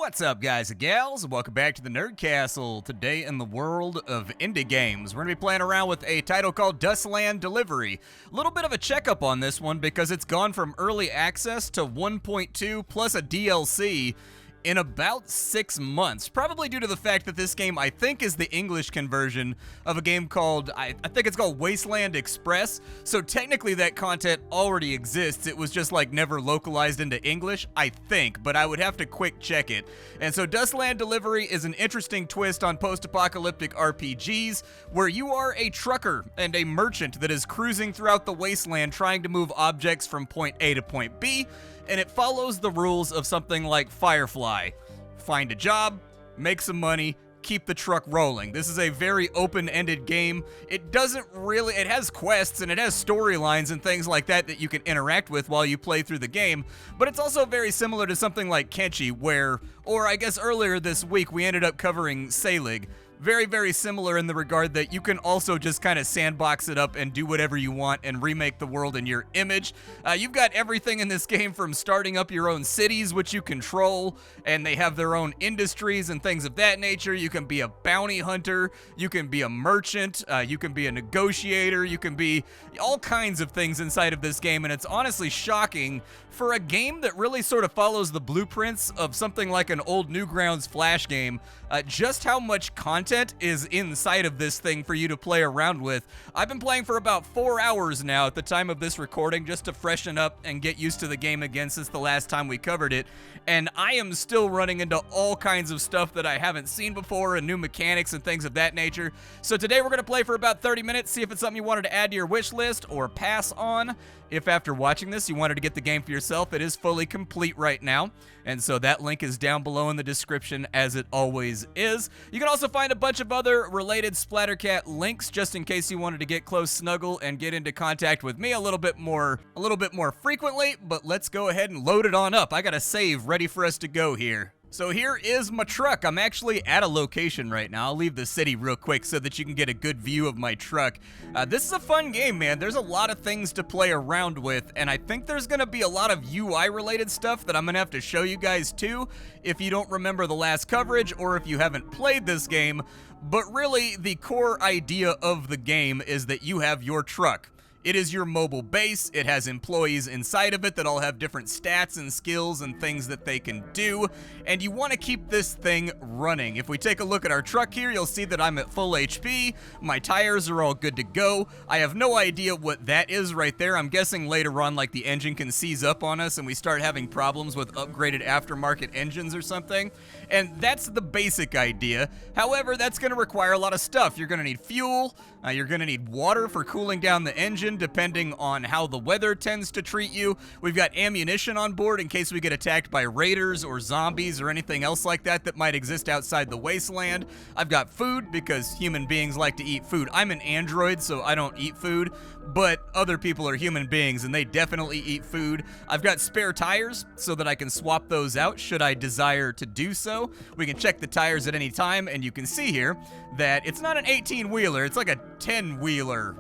What's up, guys and gals? Welcome back to the Nerd Castle. Today in the world of indie games, we're going to be playing around with a title called Dustland Delivery. A little bit of a checkup on this one because it's gone from early access to 1.2 plus a DLC in about 6 months, probably due to the fact that this game, I think, is the English conversion of a game called, I think it's called Wasteland Express, so technically that content already exists. It was just like never localized into English, I think, but I would have to quick check it. And so Dustland Delivery is an interesting twist on post-apocalyptic RPGs, where you are a trucker and a merchant that is cruising throughout the wasteland trying to move objects from point A to point B, and it follows the rules of something like Firefly. Find a job, make some money, keep the truck rolling. This is a very open-ended game. It has quests and it has storylines and things like that that you can interact with while you play through the game, but it's also very similar to something like Kenshi, or I guess earlier this week, we ended up covering Selig. Very, very similar in the regard that you can also just kind of sandbox it up and do whatever you want and remake the world in your image. You've got everything in this game from starting up your own cities, which you control, and they have their own industries and things of that nature. You can be a bounty hunter, you can be a merchant, you can be a negotiator, you can be all kinds of things inside of this game, and it's honestly shocking for a game that really sort of follows the blueprints of something like an old Newgrounds Flash game, just how much content is inside of this thing for you to play around with. I've been playing for about 4 hours now at the time of this recording just to freshen up and get used to the game again since the last time we covered it, and I am still running into all kinds of stuff that I haven't seen before and new mechanics and things of that nature. So today we're going to play for about 30 minutes, see if it's something you wanted to add to your wish list or pass on. If after watching this you wanted to get the game for yourself, it is fully complete right now, and so that link is down below in the description as it always is. You can also find a bunch of other related Splattercat links just in case you wanted to get close, snuggle, and get into contact with me a little bit more frequently, but let's go ahead and load it on up. I got a save ready for us to go here. So here is my truck. I'm actually at a location right now. I'll leave the city real quick so that you can get a good view of my truck. This is a fun game, man. There's a lot of things to play around with, and I think there's going to be a lot of UI-related stuff that I'm going to have to show you guys too if you don't remember the last coverage or if you haven't played this game. But really, the core idea of the game is that you have your truck. It is your mobile base. It has employees inside of it that all have different stats and skills and things that they can do, and you want to keep this thing running. If we take a look at our truck here, you'll see that I'm at full HP. My tires are all good to go. I have no idea what that is right there. I'm guessing later on, like, the engine can seize up on us and we start having problems with upgraded aftermarket engines or something, and that's the basic idea. However, that's going to require a lot of stuff. You're going to need fuel. You're going to need water for cooling down the engine, depending on how the weather tends to treat you. We've got ammunition on board in case we get attacked by raiders or zombies or anything else like that that might exist outside the wasteland. I've got food because human beings like to eat food. I'm an android, so I don't eat food, but other people are human beings and they definitely eat food. I've got spare tires so that I can swap those out should I desire to do so. We can check the tires at any time, and you can see here that it's not an 18-wheeler, it's like a 10-wheeler.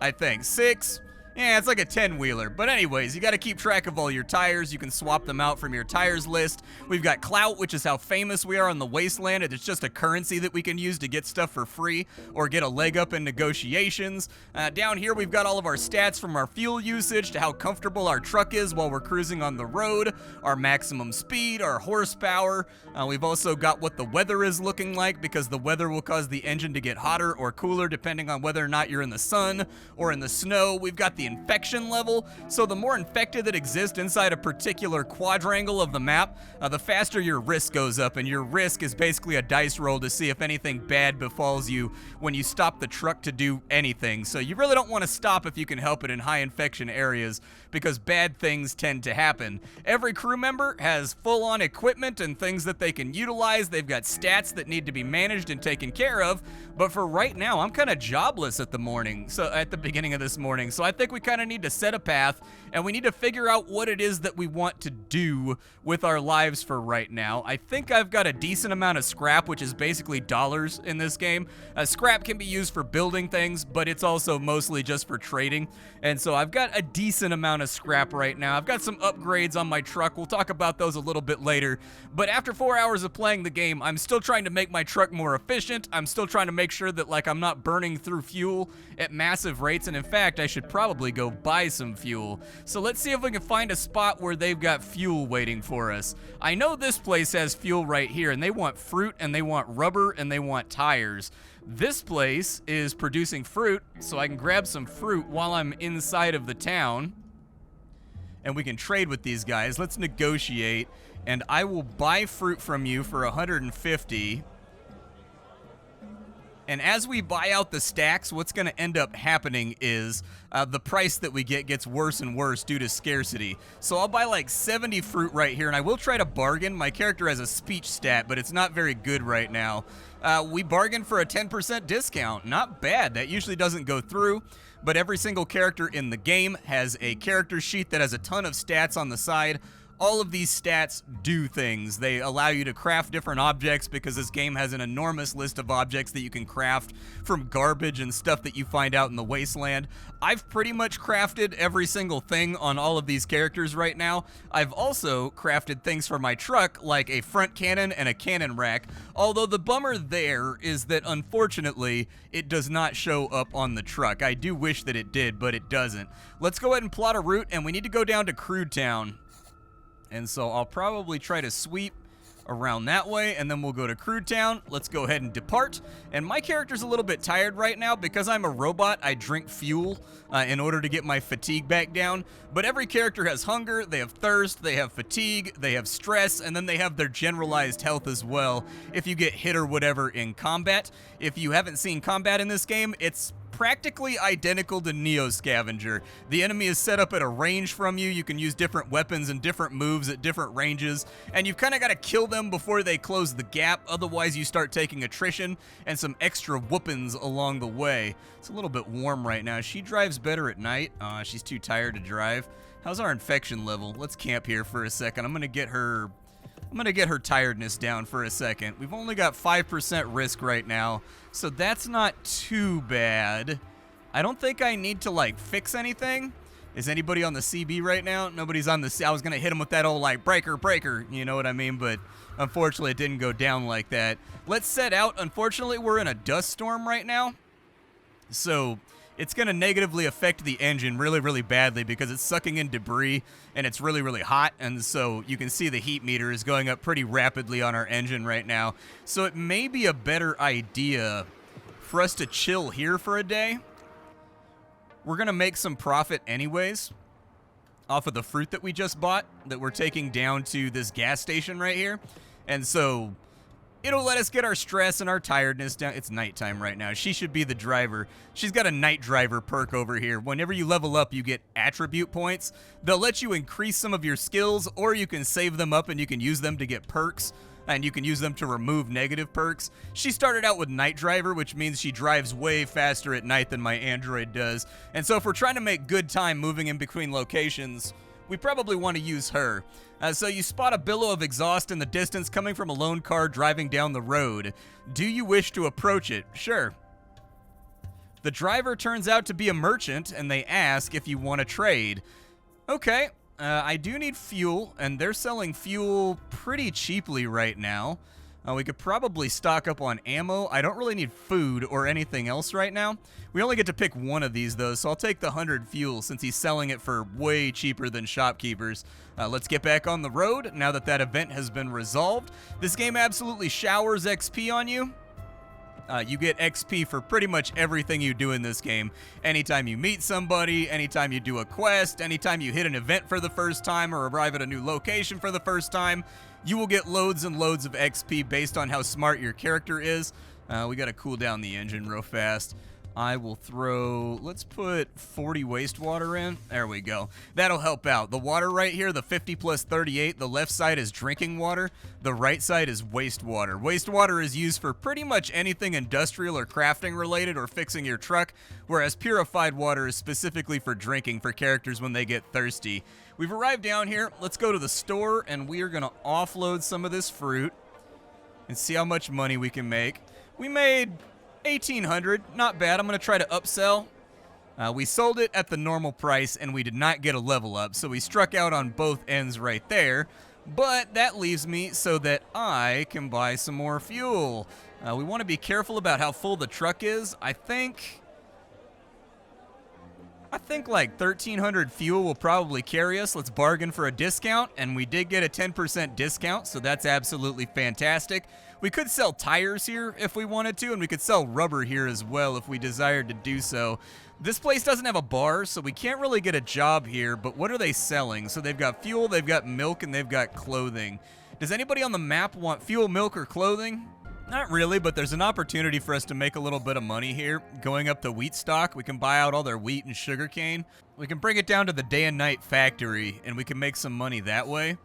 I think. 6? Yeah, it's like a 10-wheeler. But anyways, you got to keep track of all your tires. You can swap them out from your tires list. We've got clout, which is how famous we are on the wasteland. It's just a currency that we can use to get stuff for free or get a leg up in negotiations. Down here, we've got all of our stats from our fuel usage to how comfortable our truck is while we're cruising on the road, our maximum speed, our horsepower. We've also got what the weather is looking like, because the weather will cause the engine to get hotter or cooler depending on whether or not you're in the sun or in the snow. We've got the infection level, so the more infected that exist inside a particular quadrangle of the map, the faster your risk goes up, and your risk is basically a dice roll to see if anything bad befalls you when you stop the truck to do anything. So you really don't want to stop if you can help it in high infection areas, because bad things tend to happen. Every crew member has full-on equipment and things that they can utilize. They've got stats that need to be managed and taken care of, But for right now, I'm kind of jobless at the beginning of this morning. So I think we kind of need to set a path, and we need to figure out what it is that we want to do with our lives for right now. I think I've got a decent amount of scrap, which is basically dollars in this game. Scrap can be used for building things, but it's also mostly just for trading. And so I've got a decent amount of scrap right now. I've got some upgrades on my truck. We'll talk about those a little bit later. But after 4 hours of playing the game, I'm still trying to make my truck more efficient. I'm still trying to make sure that like I'm not burning through fuel at massive rates, and in fact I should probably go buy some fuel. So let's see if we can find a spot where they've got fuel waiting for us. I know this place has fuel right here, and they want fruit, and they want rubber, and they want tires. This place is producing fruit, so I can grab some fruit while I'm inside of the town, and we can trade with these guys. Let's negotiate, and I will buy fruit from you for 150. And as we buy out the stacks, what's going to end up happening is the price that we get gets worse and worse due to scarcity. So I'll buy like 70 fruit right here, and I will try to bargain. My character has a speech stat, but it's not very good right now. We bargained for a 10% discount. Not bad. That usually doesn't go through, but every single character in the game has a character sheet that has a ton of stats on the side. All of these stats do things. They allow you to craft different objects because this game has an enormous list of objects that you can craft from garbage and stuff that you find out in the Wasteland. I've pretty much crafted every single thing on all of these characters right now. I've also crafted things for my truck like a front cannon and a cannon rack, although the bummer there is that unfortunately it does not show up on the truck. I do wish that it did, but it doesn't. Let's go ahead and plot a route, and we need to go down to Crude Town. And so I'll probably try to sweep around that way, and then we'll go to Crude Town. Let's go ahead and depart. And my character's a little bit tired right now. Because I'm a robot, I drink fuel in order to get my fatigue back down. But every character has hunger, they have thirst, they have fatigue, they have stress, and then they have their generalized health as well if you get hit or whatever in combat. If you haven't seen combat in this game, it's practically identical to Neo Scavenger. The enemy is set up at a range from you. You can use different weapons and different moves at different ranges, and you've kind of got to kill them before they close the gap. Otherwise, you start taking attrition and some extra whoopings along the way. It's a little bit warm right now. She drives better at night. She's too tired to drive. How's our infection level? Let's camp here for a second. I'm gonna get her tiredness down for a second. We've only got 5% risk right now, so that's not too bad. I don't think I need to, like, fix anything. Is anybody on the CB right now? Nobody's on the C. I was going to hit him with that old, like, breaker, you know what I mean? But unfortunately, it didn't go down like that. Let's set out. Unfortunately, we're in a dust storm right now, so it's going to negatively affect the engine really, really badly because it's sucking in debris and it's really, really hot. And so you can see the heat meter is going up pretty rapidly on our engine right now. So it may be a better idea for us to chill here for a day. We're going to make some profit anyways off of the fruit that we just bought that we're taking down to this gas station right here. And so it'll let us get our stress and our tiredness down. It's nighttime right now. She should be the driver. She's got a night driver perk over here. Whenever you level up, you get attribute points. They'll let you increase some of your skills, or you can save them up and you can use them to get perks, and you can use them to remove negative perks. She started out with night driver, which means she drives way faster at night than my android does. And so if we're trying to make good time moving in between locations, we probably want to use her. So you spot a billow of exhaust in the distance coming from a lone car driving down the road. Do you wish to approach it? Sure. The driver turns out to be a merchant, and they ask if you want to trade. Okay, I do need fuel, and they're selling fuel pretty cheaply right now. We could probably stock up on ammo. I don't really need food or anything else right now. We only get to pick one of these, though, so I'll take the 100 fuel since he's selling it for way cheaper than shopkeepers. Let's get back on the road now that that event has been resolved. This game absolutely showers XP on you. You get XP for pretty much everything you do in this game. Anytime you meet somebody, anytime you do a quest, anytime you hit an event for the first time or arrive at a new location for the first time, you will get loads and loads of XP based on how smart your character is. We gotta cool down the engine real fast. I will throw, let's put 40 wastewater in. There we go. That'll help out. The water right here, the 50 plus 38, the left side is drinking water. The right side is wastewater. Wastewater is used for pretty much anything industrial or crafting related or fixing your truck, whereas purified water is specifically for drinking for characters when they get thirsty. We've arrived down here. Let's go to the store, and we are going to offload some of this fruit and see how much money we can make. We made 1,800, not bad. I'm going to try to upsell. We sold it at the normal price, and we did not get a level up, so we struck out on both ends right there. But that leaves me so that I can buy some more fuel. We want to be careful about how full the truck is. I think like 1,300 fuel will probably carry us. Let's bargain for a discount, and we did get a 10% discount, so that's absolutely fantastic. We could sell tires here if we wanted to, and we could sell rubber here as well if we desired to do so. This place doesn't have a bar, so we can't really get a job here, but what are they selling? So they've got fuel, they've got milk, and they've got clothing. Does anybody on the map want fuel, milk, or clothing? Not really, but there's an opportunity for us to make a little bit of money here. Going up the wheat stock, we can buy out all their wheat and sugarcane. We can bring it down to the day and night factory, and we can make some money that way.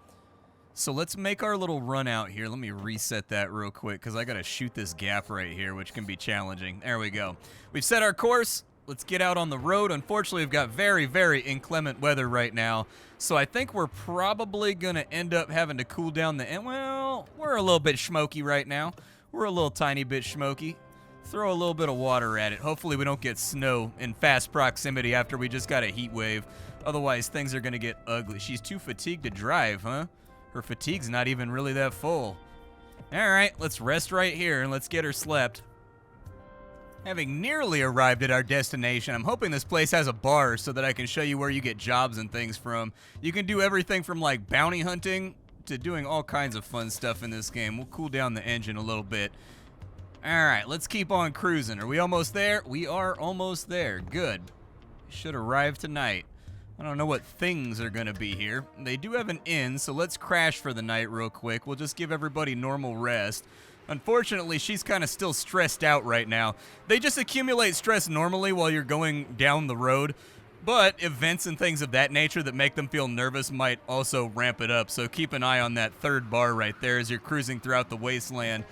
So let's make our little run out here. Let me reset that real quick because I got to shoot this gap right here, which can be challenging. There we go. We've set our course. Let's get out on the road. Unfortunately, we've got very, very inclement weather right now. So I think we're probably going to end up having to cool down the end. Well, we're a little bit smoky right now. We're a little tiny bit smoky. Throw a little bit of water at it. Hopefully we don't get snow in fast proximity after we just got a heat wave. Otherwise, things are going to get ugly. She's too fatigued to drive, huh? Her fatigue's not even really that full. All right, let's rest right here and let's get her slept. Having nearly arrived at our destination, I'm hoping this place has a bar so that I can show you where you get jobs and things from. You can do everything from like bounty hunting to doing all kinds of fun stuff in this game. We'll cool down the engine a little bit. All right, let's keep on cruising. Are we almost there? We are almost there. Good. Should arrive tonight. I don't know what things are going to be here. They do have an inn, so let's crash for the night real quick. We'll just give everybody normal rest. Unfortunately, she's kind of still stressed out right now. They just accumulate stress normally while you're going down the road, but events and things of that nature that make them feel nervous might also ramp it up, so keep an eye on that third bar right there as you're cruising throughout the wasteland.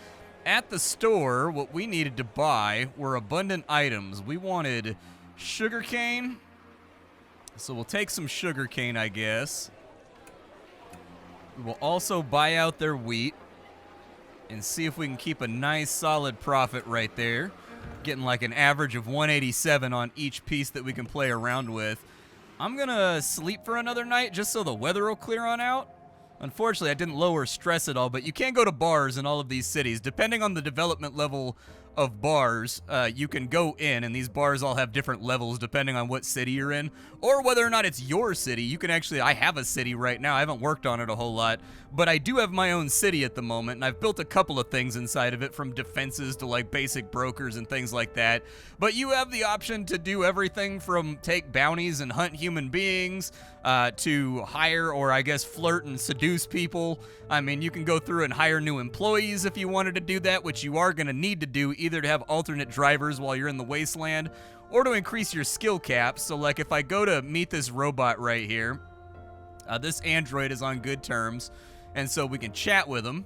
At the store, what we needed to buy were abundant items. We wanted sugarcane. So we'll take some sugarcane, I guess. We'll also buy out their wheat and see if we can keep a nice solid profit right there. Getting like an average of 187 on each piece that we can play around with. I'm gonna sleep for another night just so the weather will clear on out. Unfortunately, I didn't lower stress at all, but you can go to bars in all of these cities. Depending on the development level of bars, you can go in, and these bars all have different levels depending on what city you're in, or whether or not it's your city. You can actually, I have a city right now. I haven't worked on it a whole lot, but I do have my own city at the moment, and I've built a couple of things inside of it, from defenses to like basic brokers and things like that. But you have the option to do everything from take bounties and hunt human beings, to hire, or I guess flirt and seduce people. I mean, you can go through and hire new employees if you wanted to do that, which you are going to need to do either to have alternate drivers while you're in the wasteland or to increase your skill cap. So like if I go to meet this robot right here, this android is on good terms, and so we can chat with him.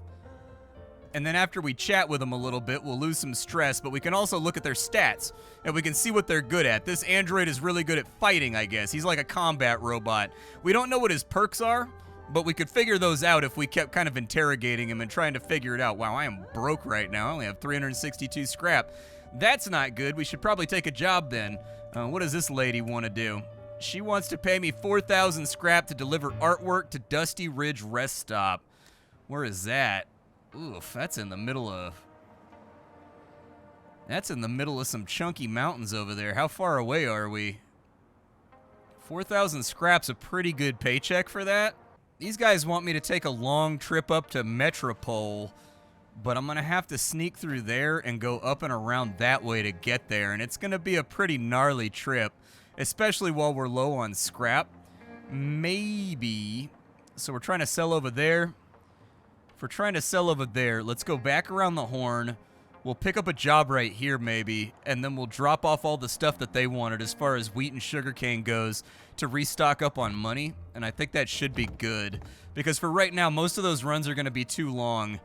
And then after we chat with them a little bit, we'll lose some stress, but we can also look at their stats, and we can see what they're good at. This android is really good at fighting, I guess. He's like a combat robot. We don't know what his perks are, but we could figure those out if we kept kind of interrogating him and trying to figure it out. Wow, I am broke right now. I only have 362 scrap. That's not good. We should probably take a job then. What does this lady want to do? She wants to pay me 4,000 scrap to deliver artwork to Dusty Ridge Rest Stop. Where is that? Oof, that's in the middle of some chunky mountains over there. How far away are we? 4,000 scrap's a pretty good paycheck for that. These guys want me to take a long trip up to Metropole, but I'm going to have to sneak through there and go up and around that way to get there, and it's going to be a pretty gnarly trip, especially while we're low on scrap. Maybe. So we're trying to sell over there. If we're trying to sell over there, let's go back around the horn, We'll pick up a job right here maybe, and then we'll drop off all the stuff that they wanted as far as wheat and sugarcane goes to restock up on money, and I think that should be good. Because for right now, most of those runs are going to be too long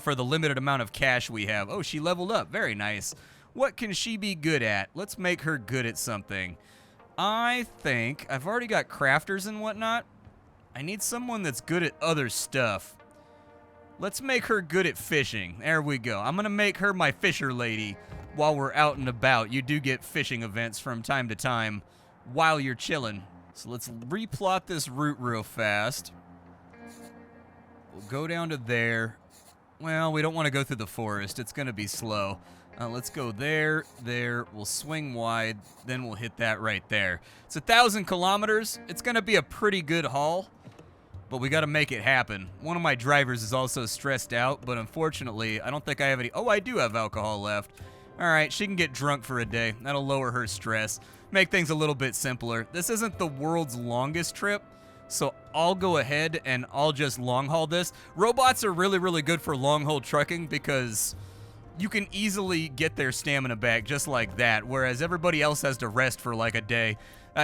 for the limited amount of cash we have. Oh, she leveled up. Very nice. What can she be good at? Let's make her good at something. I think I've already got crafters and whatnot. I need someone that's good at other stuff. Let's make her good at fishing. There we go. I'm going to make her my fisher lady while we're out and about. You do get fishing events from time to time while you're chilling. So let's replot this route real fast. We'll go down to there. Well, we don't want to go through the forest. It's going to be slow. Let's go there, there. We'll swing wide. Then we'll hit that right there. It's 1,000 kilometers. It's going to be a pretty good haul. But we got to make it happen. One of my drivers is also stressed out, but unfortunately, I don't think I have any... Oh, I do have alcohol left. All right, she can get drunk for a day. That'll lower her stress. Make things a little bit simpler. This isn't the world's longest trip, so I'll go ahead and I'll just long haul this. Robots are really, really good for long haul trucking because you can easily get their stamina back just like that, whereas everybody else has to rest for like a day.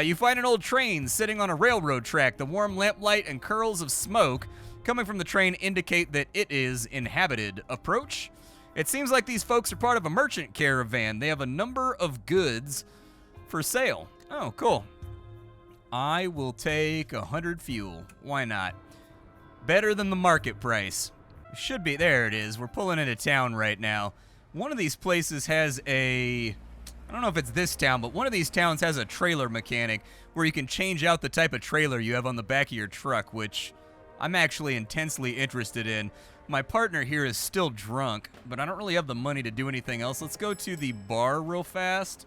You find an old train sitting on a railroad track. The warm lamplight and curls of smoke coming from the train indicate that it is inhabited. Approach. It seems like these folks are part of a merchant caravan. They have a number of goods for sale. Oh, cool. I will take 100 fuel. Why not? Better than the market price. Should be. There it is. We're pulling into town right now. One of these places has a... I don't know if it's this town, but one of these towns has a trailer mechanic where you can change out the type of trailer you have on the back of your truck, which I'm actually intensely interested in. My partner here is still drunk, but I don't really have the money to do anything else. Let's go to the bar real fast.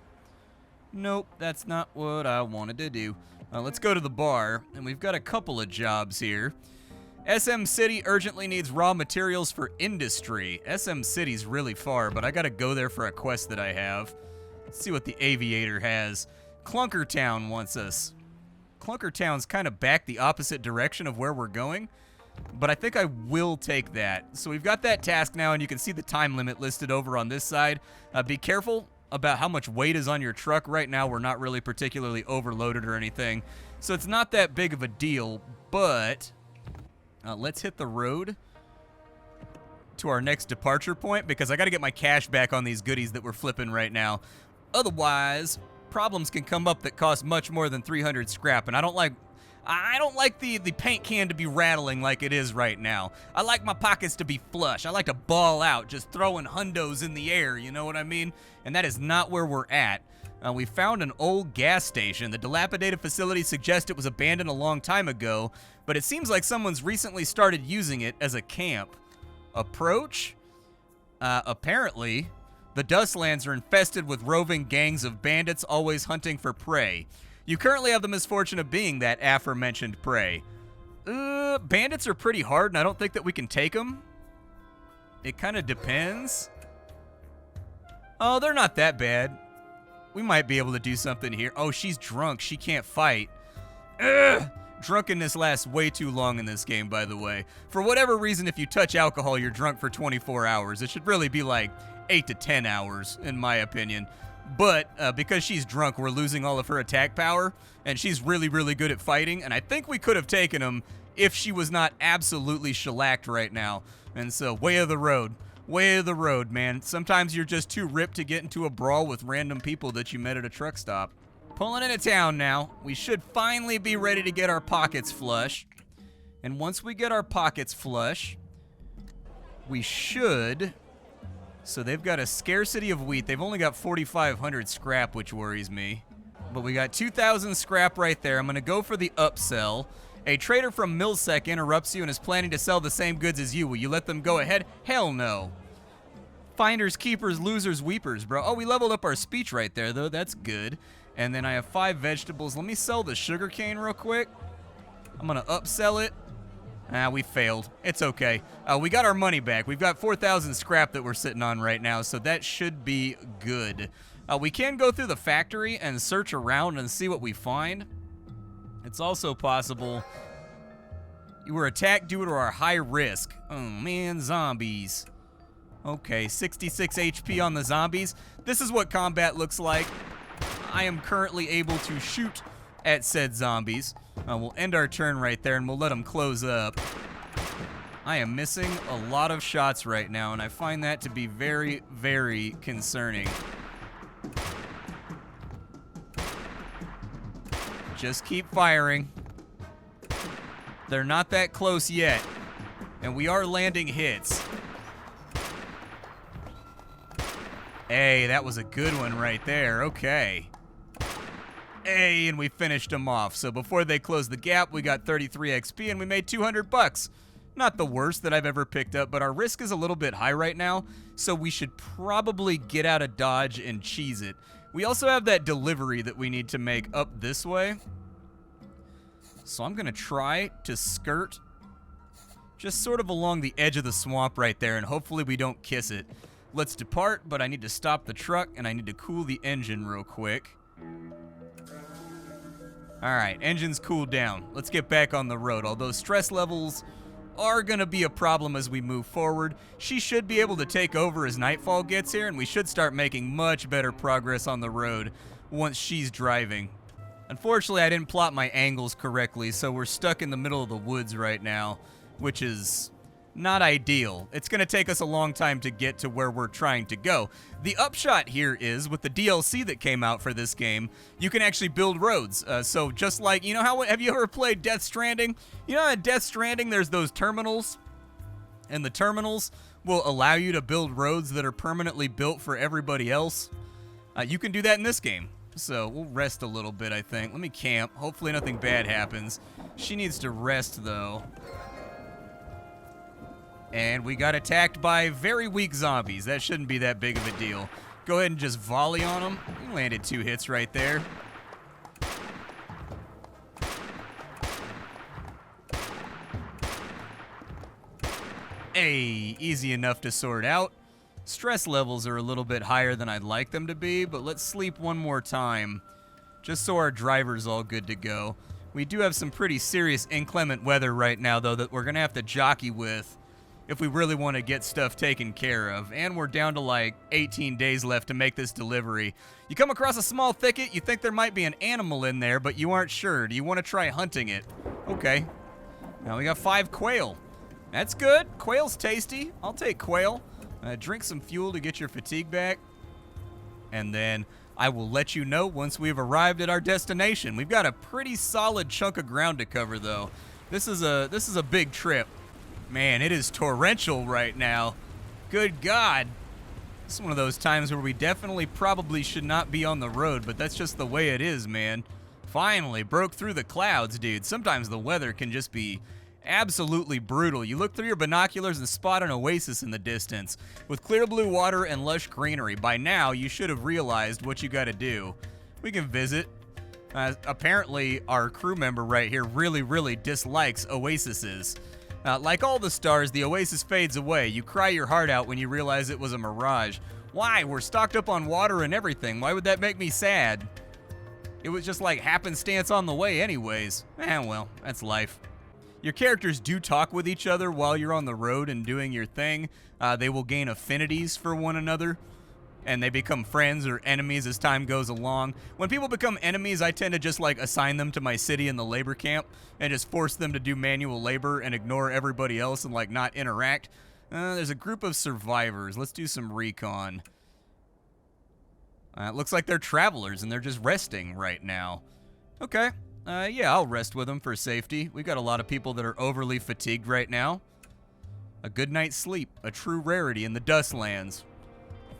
Nope, that's not what I wanted to do. Let's go to the bar, and we've got a couple of jobs here. SM City urgently needs raw materials for industry. SM City's really far, but I gotta go there for a quest that I have. Let's see what the aviator has. Clunkertown wants us. Clunkertown's kind of back the opposite direction of where we're going, but I think I will take that. So we've got that task now, and you can see the time limit listed over on this side. Be careful about how much weight is on your truck. Right now, we're not really particularly overloaded or anything, so it's not that big of a deal, but let's hit the road to our next departure point because I got to get my cash back on these goodies that we're flipping right now. Otherwise, problems can come up that cost much more than 300 scrap, and I don't like the paint can to be rattling like it is right now. I like my pockets to be flush. I like to ball out, just throwing hundos in the air, you know what I mean? And that is not where we're at. We found an old gas station. The dilapidated facility suggests it was abandoned a long time ago, but it seems like someone's recently started using it as a camp. Approach? Apparently, the Dustlands are infested with roving gangs of bandits always hunting for prey. You currently have the misfortune of being that aforementioned prey. Bandits are pretty hard, and I don't think that we can take them. It kind of depends. Oh, they're not that bad. We might be able to do something here. Oh, she's drunk. She can't fight. Ugh! Drunkenness lasts way too long in this game, by the way. For whatever reason, if you touch alcohol, you're drunk for 24 hours. It should really be like 8 to 10 hours, in my opinion. But because she's drunk, we're losing all of her attack power, and she's really, really good at fighting, and I think we could have taken him if she was not absolutely shellacked right now. And so, way of the road. Way of the road, man. Sometimes you're just too ripped to get into a brawl with random people that you met at a truck stop. Pulling into town now. We should finally be ready to get our pockets flush. And once we get our pockets flush, we should... So they've got a scarcity of wheat. They've only got 4,500 scrap, which worries me. But we got 2,000 scrap right there. I'm going to go for the upsell. A trader from Millsec interrupts you and is planning to sell the same goods as you. Will you let them go ahead? Hell no. Finders, keepers, losers, weepers, bro. Oh, we leveled up our speech right there, though. That's good. And then I have 5 vegetables. Let me sell the sugarcane real quick. I'm going to upsell it. We failed. It's okay. We got our money back. We've got 4,000 scrap that we're sitting on right now, so that should be good. We can go through the factory and search around and see what we find. It's also possible you were attacked due to our high risk. Oh, man, zombies. Okay, 66 HP on the zombies. This is what combat looks like. I am currently able to shoot at said zombies. We'll end our turn right there, and we'll let them close up. I am missing a lot of shots right now, and I find that to be very, very concerning. Just keep firing. They're not that close yet, and we are landing hits. Hey, that was a good one right there. Okay. Hey, and we finished them off. So before they closed the gap, we got 33 XP, and we made 200 bucks. Not the worst that I've ever picked up, but our risk is a little bit high right now, so we should probably get out of Dodge and cheese it. We also have that delivery that we need to make up this way. So I'm going to try to skirt just sort of along the edge of the swamp right there, and hopefully we don't kiss it. Let's depart, but I need to stop the truck, and I need to cool the engine real quick. All right, engine's cooled down. Let's get back on the road, although stress levels are going to be a problem as we move forward. She should be able to take over as nightfall gets here, and we should start making much better progress on the road once she's driving. Unfortunately, I didn't plot my angles correctly, so we're stuck in the middle of the woods right now, which is not ideal. It's going to take us a long time to get to where we're trying to go. The upshot here is, with the DLC that came out for this game, you can actually build roads. So just like, you know how, have you ever played Death Stranding? You know at Death Stranding there's those terminals, and the terminals will allow you to build roads that are permanently built for everybody else. You can do that in this game. So we'll rest a little bit, I think. Let me camp. Hopefully nothing bad happens. She needs to rest, though. And we got attacked by very weak zombies. That shouldn't be that big of a deal. Go ahead and just volley on them. We landed 2 hits right there. Hey, easy enough to sort out. Stress levels are a little bit higher than I'd like them to be, but let's sleep one more time, just so our driver's all good to go. We do have some pretty serious inclement weather right now, though, that we're going to have to jockey with if we really want to get stuff taken care of. And we're down to like 18 days left to make this delivery. You come across a small thicket, you think there might be an animal in there, but you aren't sure. Do you want to try hunting it? Okay. Now we got 5 quail. That's good. Quail's tasty. I'll take quail. Drink some fuel to get your fatigue back. And then I will let you know once we've arrived at our destination. We've got a pretty solid chunk of ground to cover, though. This is a big trip. Man, it is torrential right now. Good God. It's one of those times where we definitely probably should not be on the road, but that's just the way it is, man. Finally, broke through the clouds, dude. Sometimes the weather can just be absolutely brutal. You look through your binoculars and spot an oasis in the distance with clear blue water and lush greenery. By now, you should have realized what you got to do. We can visit. Apparently, our crew member right here really dislikes oases. Like all the stars, the oasis fades away. You cry your heart out when you realize it was a mirage. Why? We're stocked up on water and everything. Why would that make me sad? It was just like happenstance on the way anyways. Well, that's life. Your characters do talk with each other while you're on the road and doing your thing. They will gain affinities for one another, and they become friends or enemies as time goes along. When people become enemies, I tend to just like assign them to my city in the labor camp and just force them to do manual labor and ignore everybody else and like not interact. There's a group of survivors. Let's do some recon. It looks like they're travelers and they're just resting right now. Okay. Yeah, I'll rest with them for safety. We've got a lot of people that are overly fatigued right now. A good night's sleep, a true rarity in the Dustlands.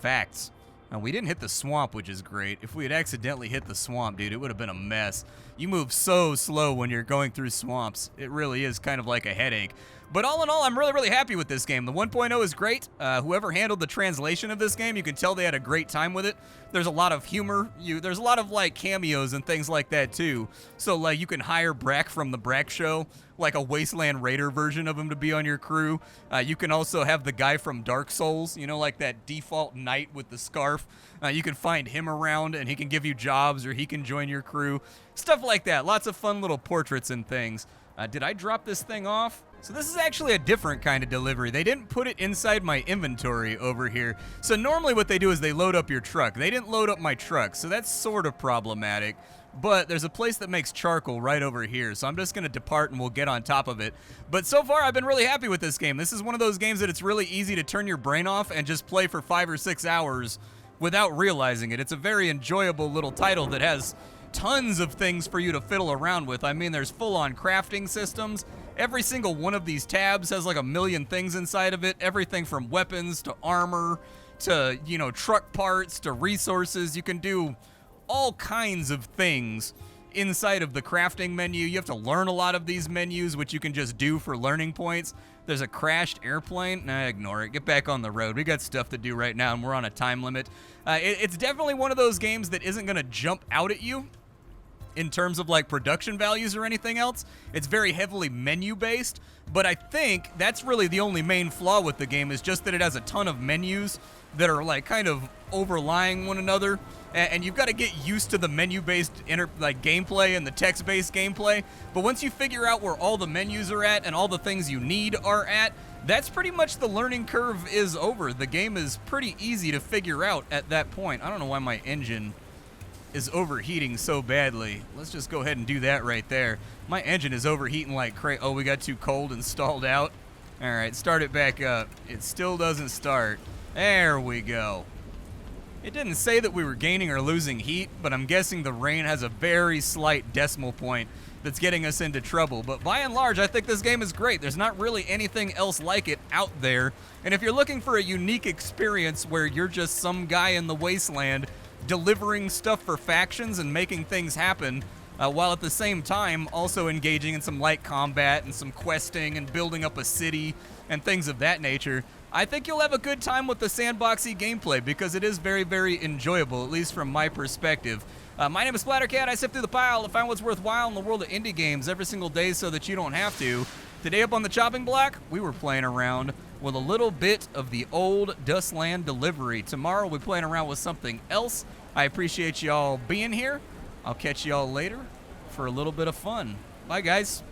Facts. Now, we didn't hit the swamp, which is great. If we had accidentally hit the swamp, dude, it would have been a mess. You move so slow when you're going through swamps. It really is kind of like a headache. But all in all, I'm really happy with this game. The 1.0 is great. Whoever handled the translation of this game, you can tell they had a great time with it. There's a lot of humor. There's a lot of like cameos and things like that too. So like you can hire Brack from the Brack Show, like a Wasteland Raider version of him to be on your crew. You can also have the guy from Dark Souls, you know, like that default knight with the scarf. You can find him around and he can give you jobs or he can join your crew. Stuff like that. Lots of fun little portraits and things. Did I drop this thing off? So this is actually a different kind of delivery. They didn't put it inside my inventory over here. So normally what they do is they load up your truck. They didn't load up my truck, so that's sort of problematic. But there's a place that makes charcoal right over here, so I'm just going to depart and we'll get on top of it. But so far, I've been really happy with this game. This is one of those games that it's really easy to turn your brain off and just play for 5 or 6 hours without realizing it. It's a very enjoyable little title that has tons of things for you to fiddle around with. I mean, there's full-on crafting systems. Every single one of these tabs has like a million things inside of it. Everything from weapons to armor to, you know, truck parts to resources. You can do all kinds of things inside of the crafting menu. You have to learn a lot of these menus, which you can just do for learning points. There's a crashed airplane. Nah, ignore it. Get back on the road. We got stuff to do right now, and we're on a time limit. It's definitely one of those games that isn't going to jump out at you in terms of like production values or anything else. It's very heavily menu based, but I think that's really the only main flaw with the game is just that it has a ton of menus that are like kind of overlying one another, and you've got to get used to the menu-based like gameplay and the text-based gameplay. But once you figure out where all the menus are at and all the things you need are at, that's pretty much the learning curve is over. The game is pretty easy to figure out at that point. I don't know why my engine is overheating so badly. Let's just go ahead and do that right there. My engine is overheating like crazy. Oh, we got too cold and stalled out. All right, start it back up. It still doesn't start. There we go. It didn't say that we were gaining or losing heat, but I'm guessing the rain has a very slight decimal point that's getting us into trouble. But by and large, I think this game is great. There's not really anything else like it out there. And if you're looking for a unique experience where you're just some guy in the Wasteland delivering stuff for factions and making things happen, while at the same time also engaging in some light combat and some questing and building up a city and things of that nature, I think you'll have a good time with the sandboxy gameplay because it is very, very enjoyable, at least from my perspective. My name is Splattercat. I sift through the pile to find what's worthwhile in the world of indie games every single day so that you don't have to. Today up on the chopping block, we were playing around with a little bit of the old Dustland Delivery. Tomorrow we'll be playing around with something else. I appreciate y'all being here. I'll catch y'all later for a little bit of fun. Bye, guys.